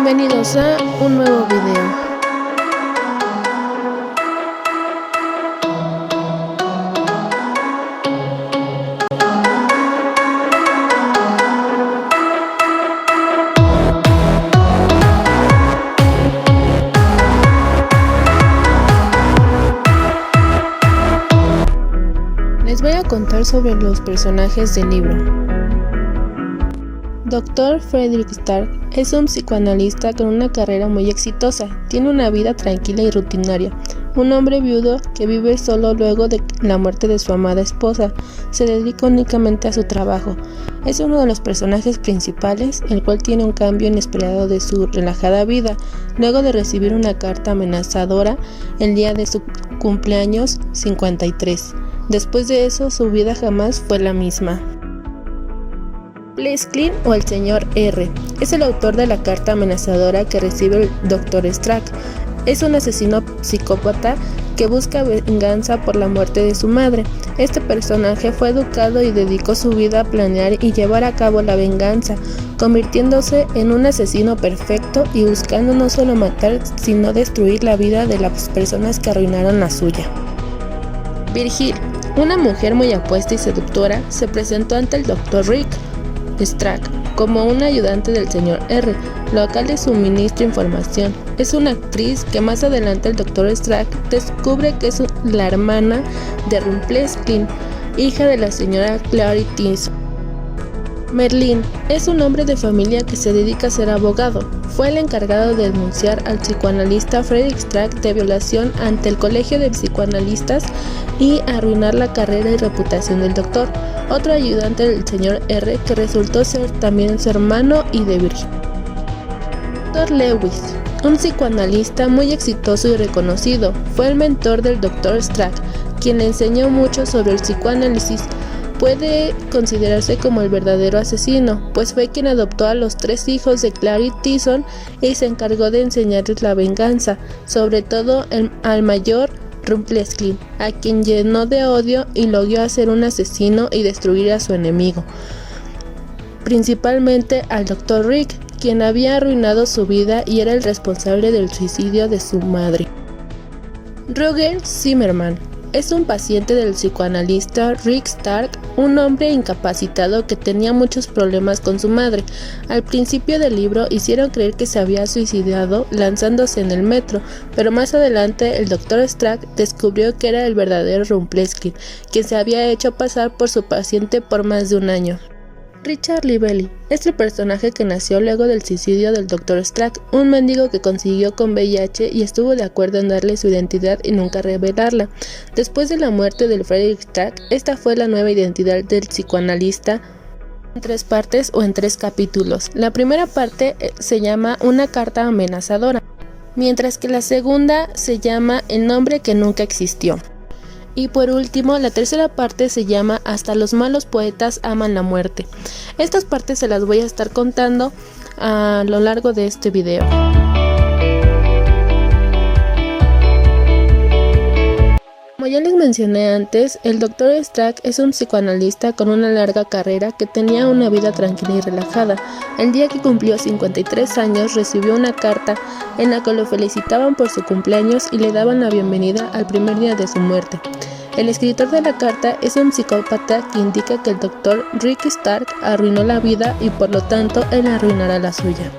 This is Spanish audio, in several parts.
Bienvenidos a un nuevo video. Les voy a contar sobre los personajes del libro. Dr. Frederick Stark es un psicoanalista con una carrera muy exitosa. Tiene una vida tranquila y rutinaria. Un hombre viudo que vive solo luego de la muerte de su amada esposa. Se dedica únicamente a su trabajo. Es uno de los personajes principales, el cual tiene un cambio inesperado de su relajada vida, luego de recibir una carta amenazadora el día de su cumpleaños 53. Después de eso, su vida jamás fue la misma. Pleskline, o el Señor R, es el autor de la carta amenazadora que recibe el Dr. Stark. Es un asesino psicópata que busca venganza por la muerte de su madre. Este personaje fue educado y dedicó su vida a planear y llevar a cabo la venganza, convirtiéndose en un asesino perfecto y buscando no solo matar, sino destruir la vida de las personas que arruinaron la suya. Virgil, una mujer muy apuesta y seductora, se presentó ante el Dr. Rick Stark como un ayudante del Sr. R, lo cual le suministra información. Es una actriz que más adelante el Dr. Stark descubre que es la hermana de Pleskline, hija de la señora Clary Tyson. Merlin es un hombre de familia que se dedica a ser abogado. Fue el encargado de denunciar al psicoanalista Frederick Stark de violación ante el Colegio de Psicoanalistas y arruinar la carrera y reputación del doctor, otro ayudante del Sr. R que resultó ser también su hermano y de Virgil. Dr. Lewis, un psicoanalista muy exitoso y reconocido, fue el mentor del Dr. Stark, quien le enseñó mucho sobre el psicoanálisis. Puede considerarse como el verdadero asesino, pues fue quien adoptó a los 3 hijos de Clary Tyson y se encargó de enseñarles la venganza, sobre todo al mayor Pleskline, a quien llenó de odio y lo guió a ser un asesino y destruir a su enemigo, principalmente al Dr. Rick, quien había arruinado su vida y era el responsable del suicidio de su madre. Roger Zimmerman es un paciente del psicoanalista Rick Stark, un hombre incapacitado que tenía muchos problemas con su madre. Al principio del libro hicieron creer que se había suicidado lanzándose en el metro, pero más adelante el Dr. Stark descubrió que era el verdadero Pleskline, quien se había hecho pasar por su paciente por más de un año. Richard Lively es el personaje que nació luego del suicidio del Dr. Stark, un mendigo que consiguió con VIH y estuvo de acuerdo en darle su identidad y nunca revelarla. Después de la muerte de Frederick Stark, esta fue la nueva identidad del psicoanalista en 3 partes o en 3 capítulos. La primera parte se llama Una carta amenazadora, mientras que la segunda se llama El nombre que nunca existió. Y por último, la tercera parte se llama Hasta los malos poetas aman la muerte. Estas partes se las voy a estar contando a lo largo de este video. Como ya les mencioné antes, el Dr. Stark es un psicoanalista con una larga carrera que tenía una vida tranquila y relajada. El día que cumplió 53 años recibió una carta en la que lo felicitaban por su cumpleaños y le daban la bienvenida al primer día de su muerte. El escritor de la carta es un psicópata que indica que el Dr. Rick Stark arruinó la vida y por lo tanto él arruinará la suya.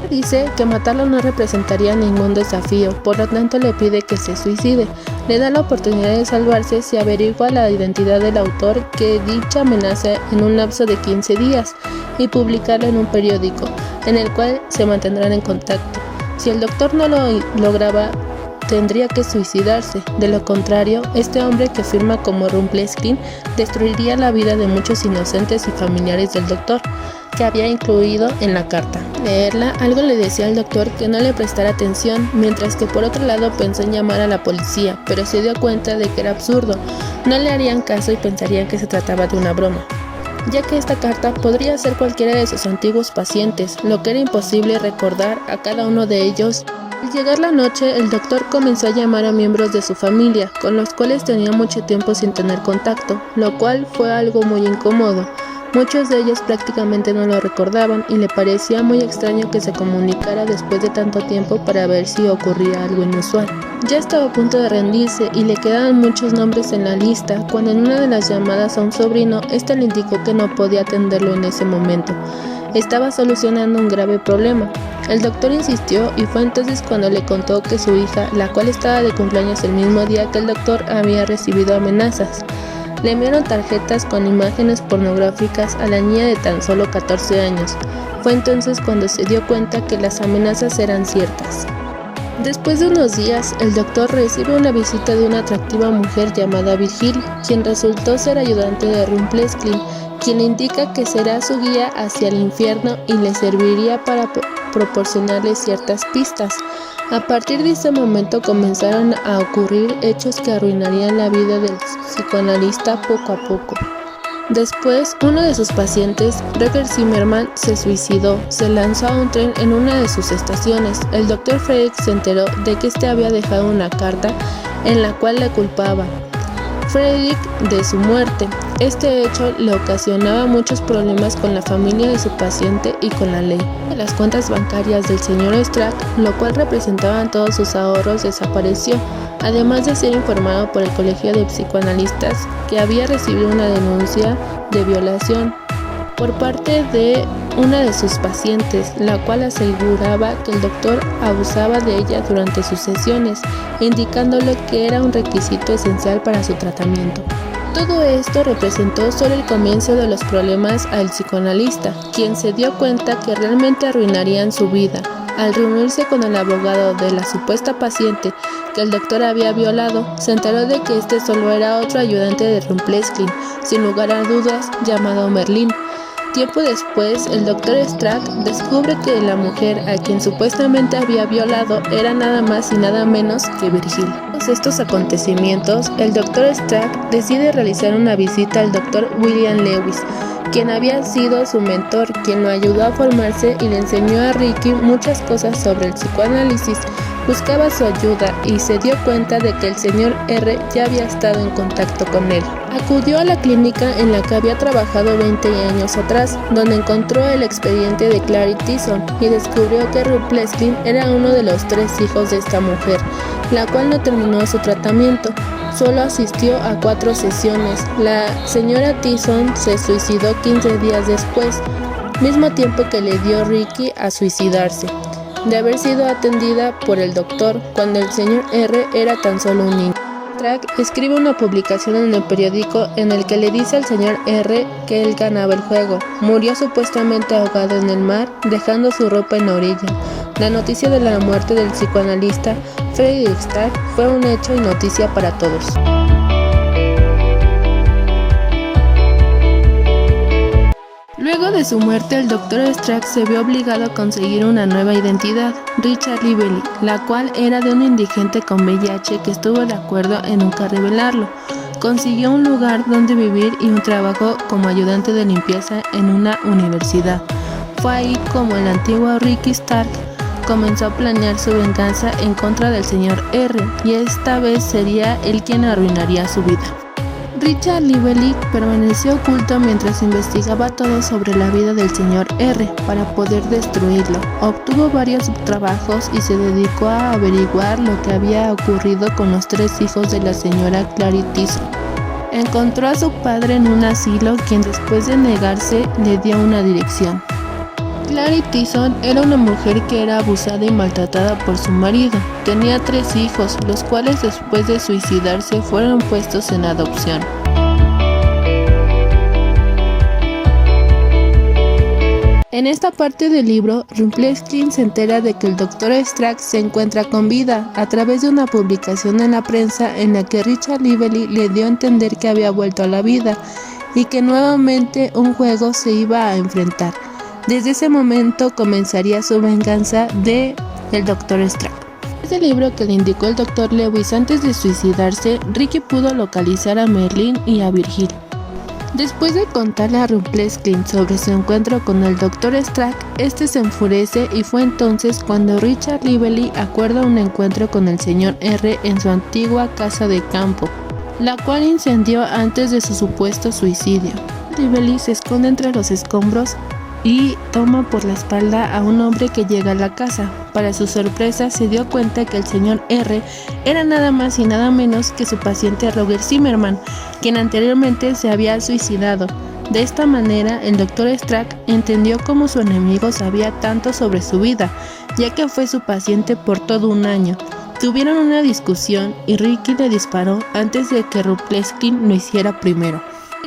Dice que matarlo no representaría ningún desafío, por lo tanto le pide que se suicide. Le da la oportunidad de salvarse si averigua la identidad del autor que dicha amenaza en un lapso de 15 días y publicarlo en un periódico, en el cual se mantendrán en contacto. Si el doctor no lo lograba, tendría que suicidarse. De lo contrario, este hombre que firma como Pleskline destruiría la vida de muchos inocentes y familiares del doctor, que había incluido en la carta. Al leerla, algo le decía al doctor que no le prestara atención, mientras que por otro lado pensó en llamar a la policía, pero se dio cuenta de que era absurdo. No le harían caso y pensarían que se trataba de una broma, ya que esta carta podría ser cualquiera de sus antiguos pacientes, lo que era imposible recordar a cada uno de ellos. Al llegar la noche, el doctor comenzó a llamar a miembros de su familia, con los cuales tenía mucho tiempo sin tener contacto, lo cual fue algo muy incómodo, Muchos de ellos prácticamente no lo recordaban y le parecía muy extraño que se comunicara después de tanto tiempo para ver si ocurría algo inusual. Ya estaba a punto de rendirse y le quedaban muchos nombres en la lista cuando en una de las llamadas a un sobrino, este le indicó que no podía atenderlo en ese momento. Estaba solucionando un grave problema. El doctor insistió y fue entonces cuando le contó que su hija, la cual estaba de cumpleaños el mismo día que el doctor, había recibido amenazas. Le enviaron tarjetas con imágenes pornográficas a la niña de tan solo 14 años. Fue entonces cuando se dio cuenta que las amenazas eran ciertas. Después de unos días, el doctor recibe una visita de una atractiva mujer llamada Virgil, quien resultó ser ayudante de Rumpelstiltskin, quien le indica que será su guía hacia el infierno y le serviría para proporcionarle ciertas pistas. A partir de ese momento comenzaron a ocurrir hechos que arruinarían la vida del psicoanalista poco a poco. Después, uno de sus pacientes, Roger Zimmermann, se suicidó. Se lanzó a un tren en una de sus estaciones. El Dr. Frederick se enteró de que este había dejado una carta en la cual le culpaba Frederick de su muerte. Este hecho le ocasionaba muchos problemas con la familia de su paciente y con la ley. Las cuentas bancarias del señor Strack, lo cual representaban todos sus ahorros, desapareció, además de ser informado por el Colegio de Psicoanalistas que había recibido una denuncia de violación por parte de una de sus pacientes, la cual aseguraba que el doctor abusaba de ella durante sus sesiones, indicándole que era un requisito esencial para su tratamiento. Todo esto representó solo el comienzo de los problemas al psicoanalista, quien se dio cuenta que realmente arruinarían su vida. Al reunirse con el abogado de la supuesta paciente que el doctor había violado, se enteró de que este solo era otro ayudante de Rumpelstiltskin, sin lugar a dudas, llamado Merlin. Tiempo después, el Dr. Strack descubre que la mujer a quien supuestamente había violado era nada más y nada menos que Virgil. Tras estos acontecimientos, el Dr. Strack decide realizar una visita al Dr. William Lewis, quien había sido su mentor, quien lo ayudó a formarse y le enseñó a Ricky muchas cosas sobre el psicoanálisis. Buscaba su ayuda y se dio cuenta de que el señor R ya había estado en contacto con él. Acudió a la clínica en la que había trabajado 20 años atrás, donde encontró el expediente de Clary Tyson y descubrió que Rumpelstiltskin era uno de los 3 hijos de esta mujer, la cual no terminó su tratamiento. Solo asistió a 4 sesiones. La señora Tyson se suicidó 15 días después, mismo tiempo que le dio Ricky a suicidarse, de haber sido atendida por el doctor cuando el señor R era tan solo un niño. Strack escribe una publicación en el periódico en el que le dice al señor R que él ganaba el juego. Murió supuestamente ahogado en el mar, dejando su ropa en la orilla. La noticia de la muerte del psicoanalista Frederick Strack fue un hecho y noticia para todos. Luego de su muerte, el Dr. Strack se vio obligado a conseguir una nueva identidad, Richard Lively, la cual era de un indigente con VIH que estuvo de acuerdo en nunca revelarlo. Consiguió un lugar donde vivir y un trabajo como ayudante de limpieza en una universidad. Fue ahí como el antiguo Ricky Stark comenzó a planear su venganza en contra del señor R, y esta vez sería él quien arruinaría su vida. Richard Lively permaneció oculto mientras investigaba todo sobre la vida del señor R para poder destruirlo. Obtuvo varios trabajos y se dedicó a averiguar lo que había ocurrido con los 3 hijos de la señora Clary Tyson. Encontró a su padre en un asilo, quien después de negarse le dio una dirección. Clary Tyson era una mujer que era abusada y maltratada por su marido. Tenía 3 hijos, los cuales después de suicidarse fueron puestos en adopción. En esta parte del libro, Rumpelstiltskin se entera de que el Dr. Strack se encuentra con vida a través de una publicación en la prensa en la que Richard Lively le dio a entender que había vuelto a la vida y que nuevamente un juego se iba a enfrentar. Desde ese momento comenzaría su venganza de el Dr. Strack. En este libro que le indicó el Dr. Lewis antes de suicidarse, Ricky pudo localizar a Merlin y a Virgil. Después de contarle a Rumpelstiltskin sobre su encuentro con el Dr. Strack, este se enfurece y fue entonces cuando Richard Lively acuerda un encuentro con el señor R en su antigua casa de campo, la cual incendió antes de su supuesto suicidio. Lively se esconde entre los escombros y toma por la espalda a un hombre que llega a la casa. Para su sorpresa, se dio cuenta que el señor R era nada más y nada menos que su paciente Roger Zimmerman, quien anteriormente se había suicidado. De esta manera, el Dr. Strack entendió cómo su enemigo sabía tanto sobre su vida, ya que fue su paciente por todo un año. Tuvieron una discusión y Ricky le disparó antes de que Rupleskin lo hiciera primero.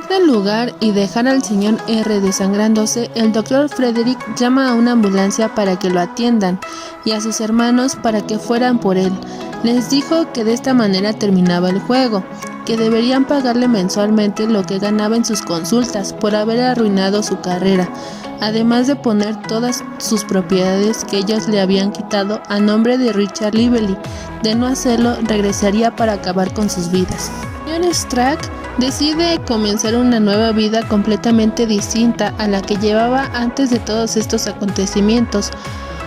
Del lugar y dejar al señor R desangrándose, el Dr. Frederick llama a una ambulancia para que lo atiendan y a sus hermanos para que fueran por él. Les dijo que de esta manera terminaba el juego, que deberían pagarle mensualmente lo que ganaba en sus consultas por haber arruinado su carrera, además de poner todas sus propiedades que ellos le habían quitado a nombre de Richard Lively. De no hacerlo, regresaría para acabar con sus vidas. El señor Strack decide comenzar una nueva vida completamente distinta a la que llevaba antes de todos estos acontecimientos.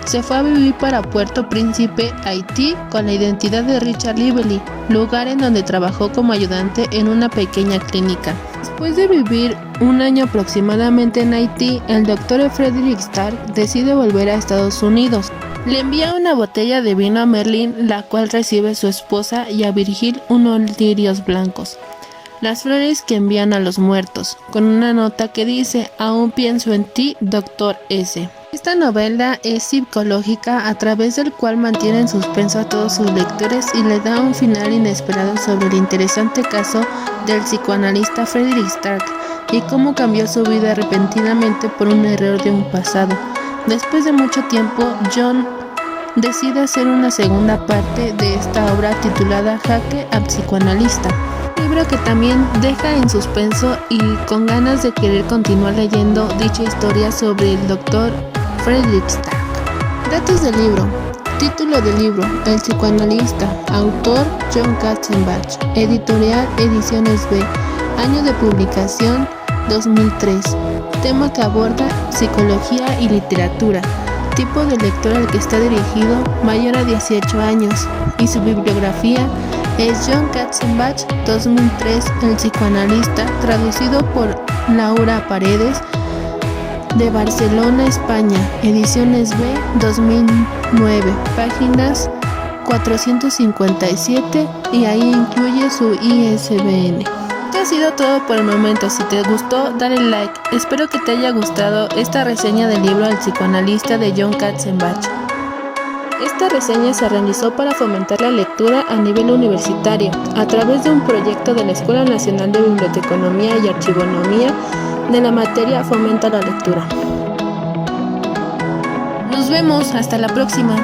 Se fue a vivir para Puerto Príncipe, Haití, con la identidad de Richard Lively, lugar en donde trabajó como ayudante en una pequeña clínica. Después de vivir un año aproximadamente en Haití, el Dr. Frederick Stark decide volver a Estados Unidos. Le envía una botella de vino a Merlin, la cual recibe su esposa, y a Virgil unos lirios blancos, las flores que envían a los muertos, con una nota que dice: aún pienso en ti, Dr. S. Esta novela es psicológica, a través del cual mantiene en suspenso a todos sus lectores y le da un final inesperado sobre el interesante caso del psicoanalista Frederick Stark y cómo cambió su vida repentinamente por un error de un pasado. Después de mucho tiempo, John decide hacer una segunda parte de esta obra titulada Jaque al psicoanalista, un libro que también deja en suspenso y con ganas de querer continuar leyendo dicha historia sobre el Dr. Frederick Stark. Datos del libro. Título del libro: El psicoanalista. Autor: John Katzenbach. Editorial: Ediciones B. Año de publicación: 2003. Tema que aborda: psicología y literatura. Tipo de lector al que está dirigido: mayor a 18 años. Y su bibliografía es John Katzenbach, 2003, El psicoanalista, traducido por Laura Paredes, de Barcelona, España. Ediciones B, 2009, páginas 457, y ahí incluye su ISBN. Esto ha sido todo por el momento. Si te gustó, dale like. Espero que te haya gustado esta reseña del libro El psicoanalista de John Katzenbach. Esta reseña se realizó para fomentar la lectura a nivel universitario, a través de un proyecto de la Escuela Nacional de Biblioteconomía y Archivonomía de la materia Fomenta la Lectura. Nos vemos, hasta la próxima.